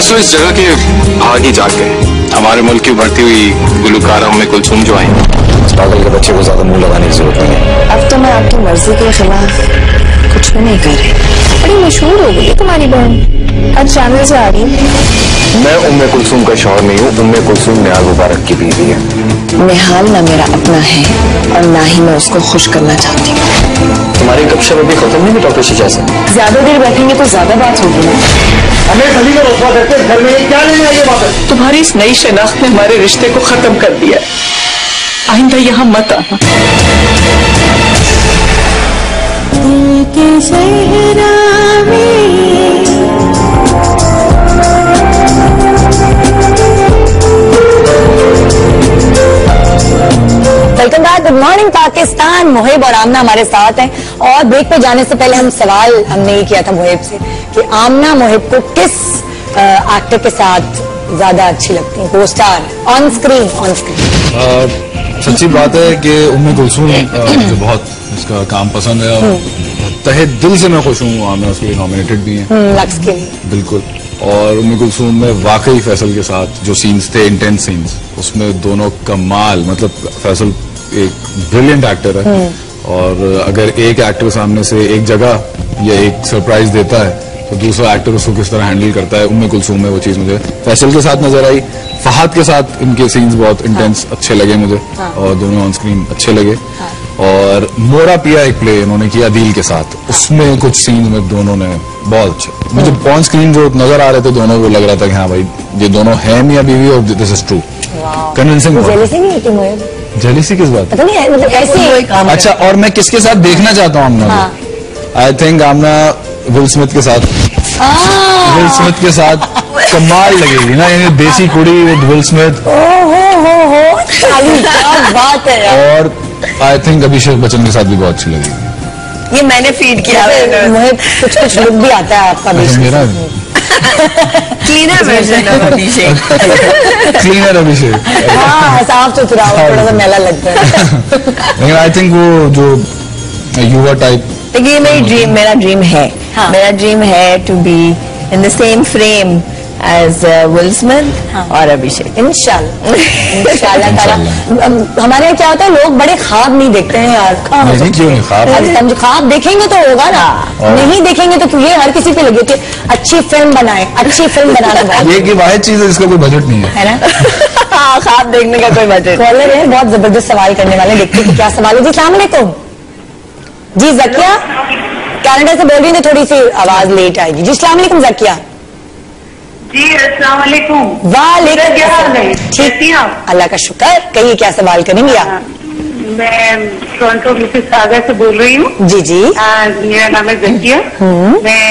आज तो इस जगह के भाग ही जाग गए। हमारे मुल्क की उभरती हुई गुलकारा उम्मे कुलसूम जो आई, इस पागल के बच्चे को ज्यादा मुंह लगाने की जरूरत नहीं है। अब तो मैं आपकी मर्जी के खिलाफ कुछ भी नहीं कर रही। बड़ी मशहूर हो गई है तुम्हारी बहन, हर चैनल से आ रही है। मैं उम्मे कुलसूम का शौहर नहीं हूँ, उम्मे कुलसूम निहाल मुबारक की बीवी है। निहाल ना मेरा अपना है और ना ही मैं उसको खुश करना चाहती हूँ। तुम्हारी गपशप अभी खत्म नहीं हुई डॉक्टर शीशा से? ज्यादा देर बैठेंगे तो ज्यादा बात होगी ना। हमें खली का रुसवा करके घर में क्या लेने आई है वापस? तुम्हारी इस नई शनाख्त ने हमारे रिश्ते को खत्म कर दिया। आइंदा यहाँ मत आना। दिल के शहरा welcome back, good morning Pakistan. Muhib और आमना हमारे साथ हैं और ब्रेक पे जाने से पहले हम सवाल हमने ये किया था मुहिब से कि आमना मुहिब को किस एक्टर के साथ ज्यादा अच्छी लगती है, को star on screen? On screen सच्ची बात है कि उम्मे कुलसूम मुझे बहुत इसका काम पसंद है और तहे दिल से मैं खुश हूँ आमना उसके लिए नॉमिनेटेड भी हैं लक्स के लिए। बिल्कुल। और उम्मे कुलसूम में वाकई फैसल के साथ जो सीन्स थे, इंटेंस सीन्स, उसमें दोनों कमाल। मतलब फैसल एक ब्रिलियंट एक्टर है और अगर एक एक्टर सामने से एक जगह या एक सरप्राइज देता है तो दूसरा एक्टर उसको किस तरह हैंडल करता है, उम्मे कुलसूम में वो चीज मुझे फैसल के साथ नजर आई। फहद के साथ इनके सीन्स बहुत इंटेंस अच्छे लगे मुझे और दोनों ऑन स्क्रीन अच्छे लगे। और मोरा पिया एक प्ले इन्होंने किया दिल के साथ, उसमें कुछ सीन में दोनों ने बहुत अच्छे, मुझे ऑन स्क्रीन जो नजर आ रहे थे दोनों, वो लग रहा था कि हाँ भाई ये दोनों हैं मियां बीवी और this is true. Convincing. Jealousy किस बात? पता नहीं, मतलब ऐसे। अच्छा, और मैं किसके साथ देखना चाहता हूँ Amna? I think Amna Will Smith के साथ। विल स्मिथ के साथ कमाल लगेगी ना, यानी देसी कुड़ी विद विल स्मिथ। क्या बात है यार। और आई थिंक अभिषेक बच्चन के साथ भी बहुत अच्छी लगेगी। ये मैंने फीड किया है, मुझे कुछ कुछ लुक भी आता है आपका भी। मेरा क्लीनर वर्जन है अभिषेक। क्लीनर अभिषेक। हाँ, साफ सुथरा, थोड़ा सा मैला लगता है। लेकिन आई थिंक वो जो युवा टाइप। देखिए मेरा ड्रीम है, मेरा ड्रीम है to be in the same frame as Will Smith और अभिषेक। इंशाल्लाह ताला। हमारे यहाँ क्या होता है, लोग बड़े ख्वाब नहीं देखते हैं यार। नहीं, क्यों नहीं? ख्वाब देखेंगे तो होगा ना, नहीं देखेंगे तो ये हर किसी पे लगे कि अच्छी फिल्म बनाए, अच्छी फिल्म बनाना। ये की वाहिद चीज है इसका कोई बजट नहीं है ना। ख्वाब देखने का कोई बजट। कॉलर है बहुत जबरदस्त सवाल करने वाले, देखते हैं क्या सवाल है। जी अस्सलाम वालेकुम। जी जकिया कनाडा से बोल रही है, थोड़ी सी आवाज लेट आएगी। जी अस्सलाम वालेकुम जकिया। जी अस्सलाम वालेकुम। वालेकुम। क्या हाल है? ठीक, अल्लाह का शुक्र। कहिए क्या सवाल करेंगे आप? मैं टोरंटो मिसेस सागर से बोल रही हूँ। जी जी। मेरा नाम है जकिया। मैं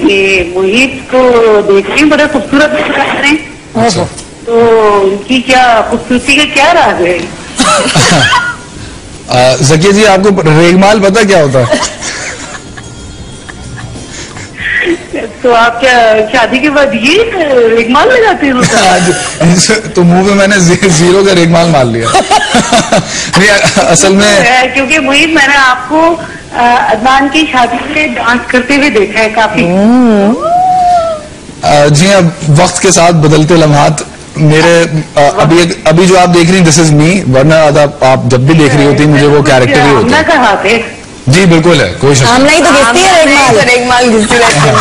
ये मुहिब को देख रही हूँ, बड़ा खूबसूरत दिख रहे हैं। तो उनकी क्या खूबसूरती का क्या राज है? जकिया जी, आपको रेगमाल पता क्या होता है? तो आप क्या शादी के बाद ये रेगमाल लगाते हो? तो मुंह में मैंने जीरो का रेगमाल मार लिया। नहीं, असल में क्योंकि मुहिब मैंने आपको अदनान की शादी में डांस करते हुए देखा है काफी। जी हाँ, वक्त के साथ बदलते लम्हात मेरे अभी जो आप देख रही हैं दिस इज मी, वरना आप जब भी देख रही होती मुझे वो कैरेक्टर ही होता का हाथ है। जी बिल्कुल है, कोई शक आमना ही तो घिसती है, रेगमाल घिसती रहती है।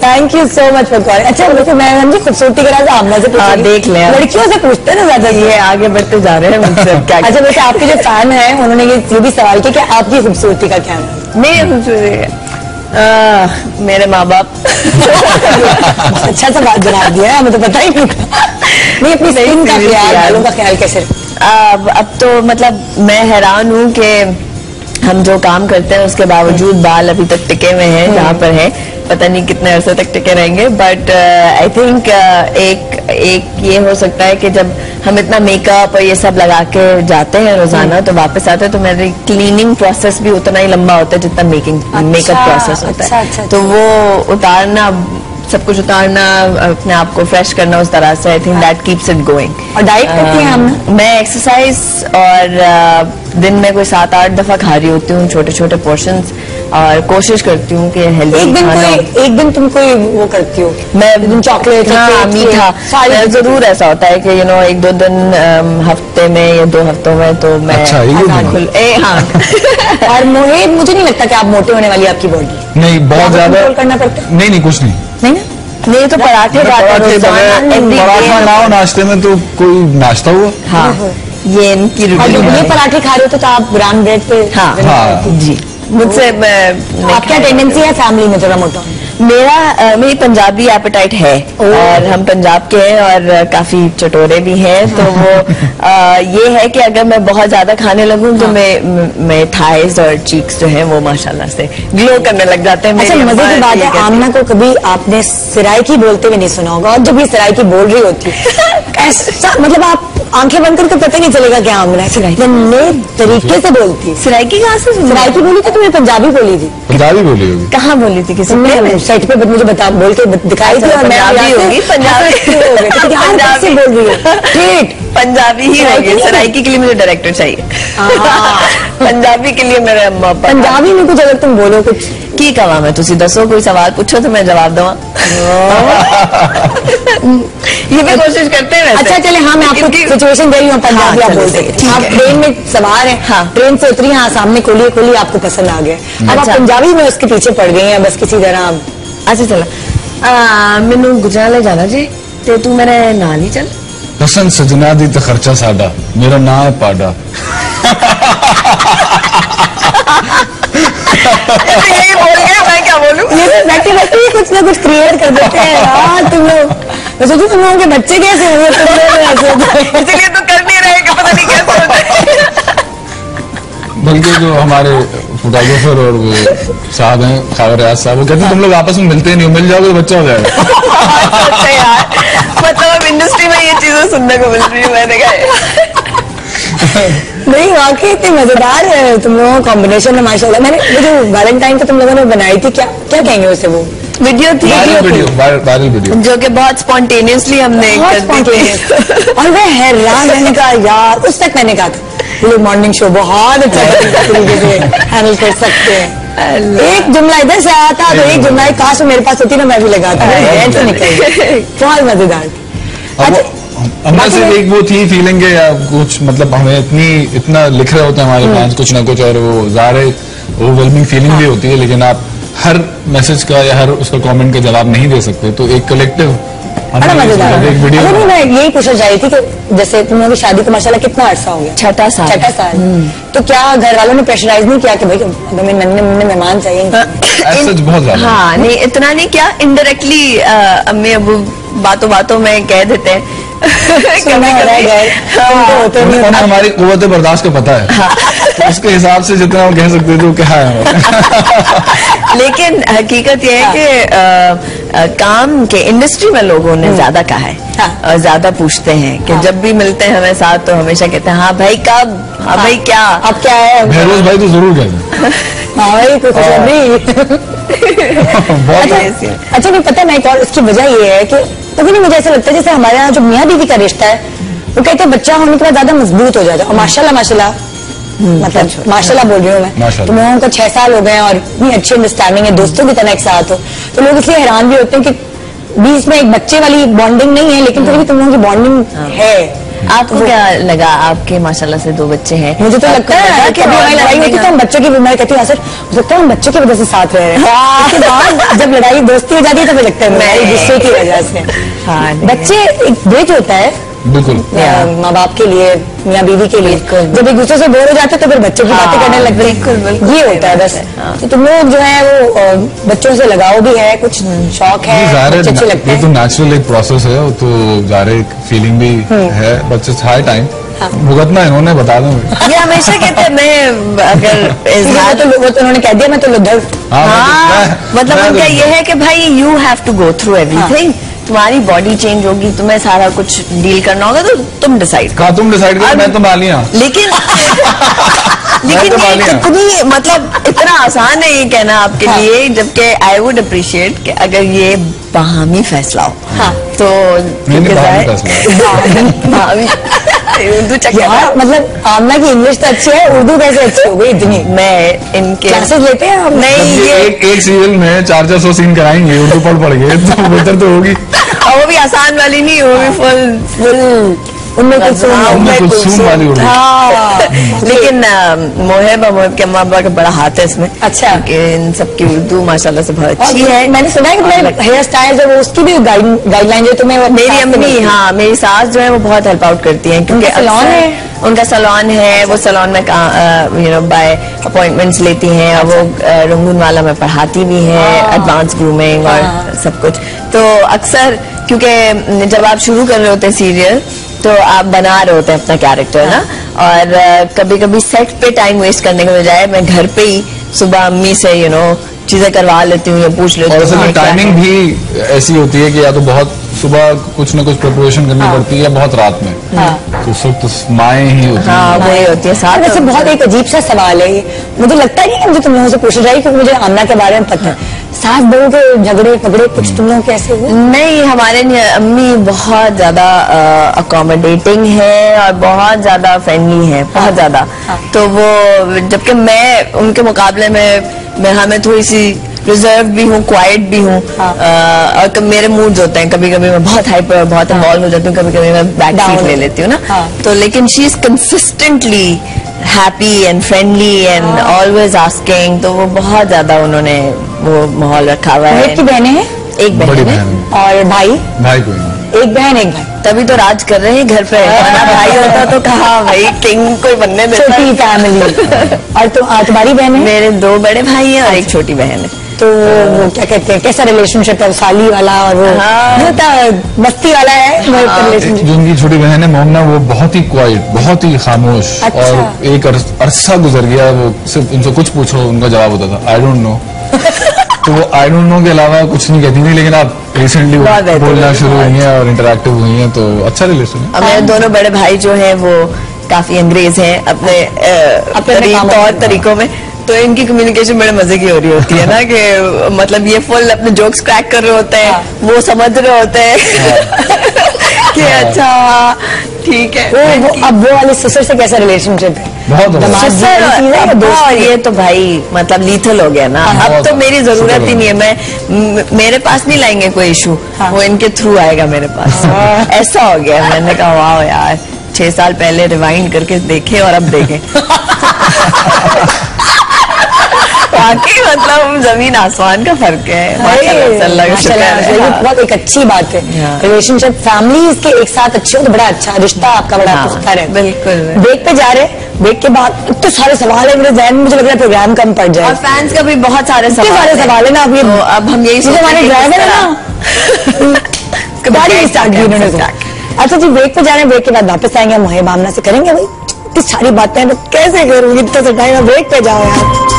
Thank you so much for calling. अच्छा मुझे मैं जी खूबसूरती के राज आमना से पूछा, देख लें। लड़कियों से पूछते हैं ना ज्यादा, ये आगे बढ़ते जा रहे हैं मुझसे क्या। अच्छा वैसे आपके जो फैन है उन्होंने ये भी सवाल किया कि आपकी खूबसूरती का क्या है? मेरी खूबसूरती मेरे माँ बाप। अच्छा सा बात जवाब दिया है, हमें तो पता ही नहीं था। नहीं, अपनी स्किन का ख्याल, बालों का ख्याल कैसे? अब तो मतलब मैं हैरान हूँ कि हम जो काम करते हैं उसके बावजूद बाल अभी तक टिके हुए हैं जहाँ पर है, पता नहीं कितने अरसे तक टिके रहेंगे। बट आई थिंक एक ये हो सकता है कि जब हम इतना मेकअप और ये सब लगा के जाते हैं रोजाना तो वापस आते हैं तो मेरी क्लीनिंग प्रोसेस भी उतना ही लंबा होता है जितना मेकअप प्रोसेस होता है। तो वो उतारना सब कुछ उतारना, अपने आप को फ्रेश करना उस तरह से, I think that keeps it going. और डाइट करती हैं हम? मैं एक्सरसाइज और दिन में कोई 7-8 दफा खा रही होती हूँ, छोटे छोटे पोर्शंस, और कोशिश करती हूँ कि हेल्दी एक दिन तुम कोई वो करती हो? मैं चॉकलेट, मीठा, जरूर ऐसा होता है कि 1-2 दिन हफ्ते में या 2 हफ्तों में तो मैं हाँ। और मोहित, मुझे नहीं लगता कि आप मोटे होने वाली आपकी बॉडी। नहीं, बहुत ज्यादा करना पड़ता है। नहीं, कुछ नहीं। नहीं तो पराठे पराठा ना हो नाश्ते में तो कोई नाश्ता हुआ। हाँ, ये इनकी रूटीन। ये पराठे खा रहे हो तो आप ब्राउन ब्रेड पे? हाँ जी। मुझसे आप क्या टेंडेंसी है फैमिली में थोड़ा मोटा? मेरी पंजाबी एपेटाइट है और हम पंजाब के हैं और काफी चटोरे भी हैं, तो वो ये है कि अगर मैं बहुत ज्यादा खाने लगूं तो मैं थाइज और चीक्स जो है वो माशाल्लाह से ग्लो करने लग जाते हैं। अच्छा, मजे की बात है, आमना को कभी आपने सराइकी बोलते हुए नहीं सुना होगा, और जब ये सराइकी बोल रही होती ऐसा मतलब आप आंखें बंद करके पता नहीं चलेगा क्या आमना है, नए तरीके से बोलती है। सराइकी कहाँ से? सराइकी बोली थी तुमने? पंजाबी बोली थी? पंजाबी बोली होगी। कहाँ बोली थी? किसी सेट पे मुझे बता बोल के दिखाई थी, और मैं होगी पंजाबी बोल रही हूँ। पंजाबी ही होगी। सराइकी के लिए मुझे डायरेक्टर चाहिए, पंजाबी के लिए मेरे अम्मा पापा। पंजाबी में कुछ अगर तुम बोलो कुछ की कवा मैं, तुसी दसो, कोई सवाल पूछो तो मैं जवाब दूंगा। ये भी कोशिश करते हैं। अच्छा चले, हाँ मैं आपको सिचुएशन दे रही हूँ, पंजाबी आप बोलते हैं। आप ट्रेन में सवार हैं, हाँ ट्रेन से उतरी, हाँ सामने खोली आपको पसंद आ गया, अब आप पंजाबी में उसके पीछे पड़ गई हैं बस किसी तरह। अच्छा चला, मैनू गुजराले जाना जी, ते तू मेरे नाल ही चल। पसंद सजना दी तो खर्चा साडा, मेरा नाम है पाडा। यही बोल गया, मैं क्या बोलूं? ये तो बैठे बैठे कुछ ना कुछ क्रिएट कर देते हैं यार तुम लोग। मैं सोचू तुम लोगों के बच्चे कैसे हुए, इसलिए तो कर नहीं रहे, पता नहीं कैसे होते। बल्कि जो हमारे फोटोग्राफर और वो साहब हैं, खावर रियाज साहब, वो कहते हैं तुम लोग आपस में मिलते नहीं हो, मिल जाओगे तो बच्चा हो जाएगा। अच्छा यार, मतलब इंडस्ट्री में ये चीजें सुनने को मिल रही है, मैंने कहा नहीं वाकई इतनी मजेदार है तुम लोगों का कॉम्बिनेशन है माशाल्लाह। मैंने वो जो वैलेंटाइन को तुम लोगों ने बनाई थी, क्या कहेंगे उसे, वो वीडियो थी, वायरल वीडियो जो कि बहुत स्पॉन्टेनियसली हमने कर दी थी। और मैं हैरान रहने का यार, उस तक मैंने कहा था ये मॉर्निंग शो बहुत अच्छा तरीके से हैंडल कर सकते हैं। एक जुमला इधर से आया था तो एक जुमला काश मेरे पास होती ना, मैं भी लगाता, बहुत मजेदार। हमें सिर्फ एक वो थी फीलिंग है या कुछ, मतलब हमें इतना लिख रहे होते हैं हमारे फैंस कुछ ना कुछ, और वो ज़ाहिर ओवरवेलमिंग फीलिंग भी होती है, लेकिन आप हर मैसेज का या हर उसका कमेंट का जवाब नहीं दे सकते, तो एक कलेक्टिव एक वीडियो। मैं यही पूछना चाह रही थी कि जैसे तुम लोगों की शादी को माशाल्लाह कितना अर्सा हो गया? 6 साल। तो क्या घर वालों ने प्रेशराइज नहीं किया कि भाई हमें नन्हे मेहमान चाहिए? बहुत ज्यादा। हाँ नहीं, इतना नहीं, क्या इनडायरेक्टली अम्मी अबू बातों बातों में कह देते हैं। हमारी कुव्वत बर्दाश्त का पता है, तो उसके हिसाब से जितना हम कह सकते थे वो क्या है। लेकिन हकीकत यह है कि काम के इंडस्ट्री में लोगों ने ज्यादा कहा है और ज्यादा पूछते हैं कि जब भी मिलते हैं हमें साथ तो हमेशा कहते हैं हाँ भाई कब, हाँ भाई क्या, अब क्या है? बहरोज भाई तो जरूर कहते हैं हाँ भाई कुछ नहीं। अच्छा नहीं पता, मैं एक और इसकी वजह ये है कि तभी नहीं मुझे ऐसा लगता है जैसे हमारे यहाँ जो मियाँ बीवी का रिश्ता है वो कहते हैं बच्चा होने के बाद ज्यादा मजबूत हो जाता है, और माशाल्लाह मतलब माशाल्लाह बोल रही हूँ मैं, तुम लोगों को 6 साल हो गए और इतनी अच्छी अंडरस्टैंडिंग है, दोस्तों की तरह एक साथ हो, तो लोग इसलिए हैरान भी होते हैं कि बीच में एक बच्चे वाली बॉन्डिंग नहीं है, लेकिन फिर भी तुम लोगों की बॉन्डिंग है। आपको क्या लगा? आपके माशाल्लाह से 2 बच्चे हैं। मुझे तो लगता है कि हमारी लड़ाई होती तो हम बच्चों की, मैं कहती हूँ लगता है हम बच्चों की वजह से साथ रह रहे हैं, उसके बाद जब लड़ाई दोस्ती हो जाती है तो मुझे लगता है मैं गुस्से की वजह से। हाँ बच्चे एक ब्रिज होता है बिल्कुल माँ बाप के लिए, मियाँ बीवी के लिए, जब एक दूसरे से बोर हो जाते तो फिर बच्चों की बातें करने लगते हैं, ये होता है बस। तो तुम लोग जो है वो बच्चों से लगाव भी है, कुछ शौक है, अच्छे लगते हैं, ये तो नेचुरल एक प्रोसेस है, तो ज़ाहिर एक फीलिंग भी है, बट इट्स हाई टाइम भुगतना इन्होंने बता दूं। ये हमेशा कहते हैं मैं अगर तो उन्होंने कह दिया मैं तो लुद्धर। मतलब उनका ये है कि भाई you have to go through everything, तुम्हारी बॉडी चेंज होगी, तुम्हें सारा कुछ डील करना होगा, तो तुम डिसाइड करो। तुम डिसाइड करो, मैं तो मालिया। लेकिन लेकिन ये कितनी मतलब इतना आसान है ये कहना आपके लिए, जबकि आई वुड अप्रिशिएट कि अगर ये बाहमी फैसला हो तो उर्दू यार मतलब आमना की इंग्लिश तो अच्छी है, उर्दू कैसे अच्छी हो गई इतनी? मैं इनके क्लासेस लेते हैं हम? नहीं, ये एक सीरियल में 400 सीन कराएंगे, उर्दू पढ़ के तो बेहतर तो होगी। और वो भी आसान वाली नहीं, वो भी फुल उनमें कुछ वाली उर्दू। लेकिन मोहेब के अम्मा अब्बा का बड़ा हाथ है इसमें। अच्छा, इन सबकी उर्दू माशाल्लाह से बहुत अच्छी है। मैंने सुना है कि हेयर स्टाइल जो उसकी भी गाइडलाइन जो तुम्हें मेरी अम्मी, हाँ मेरी सास जो है वो बहुत हेल्प आउट करती हैं, क्योंकि सैलून है, उनका सैलून है, वो सैलून में बाय अपॉइंटमेंट्स लेती हैं, और वो रंगून वाला में पढ़ाती भी है, एडवांस ग्रूमिंग और सब कुछ। तो अक्सर क्योंकि जब आप शुरू कर रहे होते हैं सीरियल तो आप बना रहे होते हैं अपना कैरेक्टर ना, और कभी कभी सेट पे टाइम वेस्ट करने के बजाय मैं घर पे ही सुबह अम्मी से चीजें करवा लेती हूँ या पूछ लेती हूँ। और टाइमिंग भी ऐसी होती है कि या तो बहुत सुबह कुछ न कुछ प्रिपरेशन करनी पड़ती है या बहुत रात में, तो उस वक्त माएँ ही होती हैं। वही होती है साथ। वैसे बहुत एक अजीब सा सवाल है ये, मुझे लगता है कि मुझे तुम लोगों से पूछना चाहिए क्योंकि मुझे आमना के बारे में पता है। सास बहू के झगड़े पगड़े कुछ तुम लोग कैसे हुए? नहीं, हमारे अम्मी बहुत ज्यादा अकोमोडेटिंग है और बहुत ज्यादा फ्रेंडली है, बहुत ज्यादा। तो वो जबकि मैं उनके मुकाबले में हमें थोड़ी सी रिजर्व भी हूँ, क्वाइट भी हूँ, और मेरे मूड्स होते हैं, कभी कभी मैं बहुत हाइपर बहुत इन्वॉल्व हो जाती हूँ, कभी कभी मैं बैक सीट ले लेती हूँ ना। तो लेकिन she is consistently happy and friendly and always asking, तो वो बहुत ज्यादा उन्होंने वो माहौल रखा हुआ है। एक बहनें हैं? एक बहन है। और भाई कोई नहीं, एक बहन एक भाई। तभी तो राज कर रहे हैं घर पे, वरना भाई होता तो कहा भाई किंग कोई बनने देता। छोटी फैमिली। और तुम्हारी बहन है? मेरे 2 बड़े भाई हैं और एक छोटी बहन है। तो वो क्या कहते हैं, कैसा रिलेशनशिप है? साली वाला और वो मस्ती वाला है रिलेशनशिप? जो उनकी छोटी बहन है मोमना, वो बहुत ही क्वाइट, बहुत ही खामोश। और एक अरसा गुजर गया, वो सिर्फ उनसे कुछ पूछो उनका जवाब होता था आई डोंट नो। तो वो आई डोंट नो के अलावा कुछ नहीं कहती थी, लेकिन आप रिसेंटली बोलना शुरू हुई हैं और इंटरैक्टिव हुई हैं, तो अच्छा रिलेशन है। मेरे दोनों बड़े भाई जो हैं वो काफी अंग्रेज हैं अपने तौर तरीकों में, तो इनकी कम्युनिकेशन बड़े मजे की हो रही होती है ना, कि मतलब ये फुल अपने जोक्स क्रैक कर रहे होते हैं, वो समझ रहे होते हैं कि अच्छा ठीक है। अब वो वाले सिस्टर से कैसा रिलेशनशिप है? बहुत ये तो भाई मतलब लीथल हो गया ना। अब तो मेरी जरूरत ही नहीं है, मेरे पास नहीं लाएंगे कोई इशू, वो इनके थ्रू आएगा मेरे पास। ऐसा हो गया। मैंने कहा वाह यार, 6 साल पहले रिवाइंड करके देखे और अब देखें। वाकई मतलब जमीन आसमान का फर्क है। बहुत एक अच्छी बात है रिलेशनशिप, फैमिली के एक साथ अच्छे हो तो बड़ा अच्छा रिश्ता आपका बड़ा पुख्ता है। बिल्कुल। ब्रेक पे जा रहे, ब्रेक के बाद इतने सारे सवाल है मेरे ज़हन में, मुझे लग रहा है प्रोग्राम कम पड़ जाए। और फैंस का भी बहुत सारे सवाल है ना। अब हम यही हमारे ड्राइवर है ना, गाड़ी स्टार्ट की उन्होंने। अच्छा जी, ब्रेक पे जा रहे हैं, ब्रेक के बाद वापस आएंगे, मोहेब आमना से करेंगे भाई इतनी सारी बातें, तो कैसे करूँगी इतना सा टाइम? ब्रेक पे जाओ यार।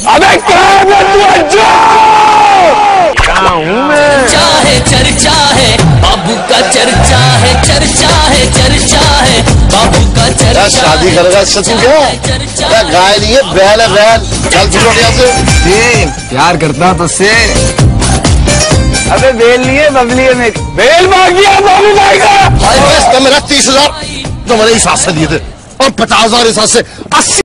अबे चाहे चर्चा है बाबू का, चर्चा है चर्चा है चर्चा है बाबू का चर्चा। शादी करेगा सचिन क्या? गाय नहीं है, बैल है बैल। चल चलो से प्यार करता तुझसे। अबे बेल नहीं है, बबली है। मेरी बेल मांग दिया बाबू भाई का। मेरा 30,000 तो मैंने हिसाब से दिए थे और 50,000 हिसाब से 80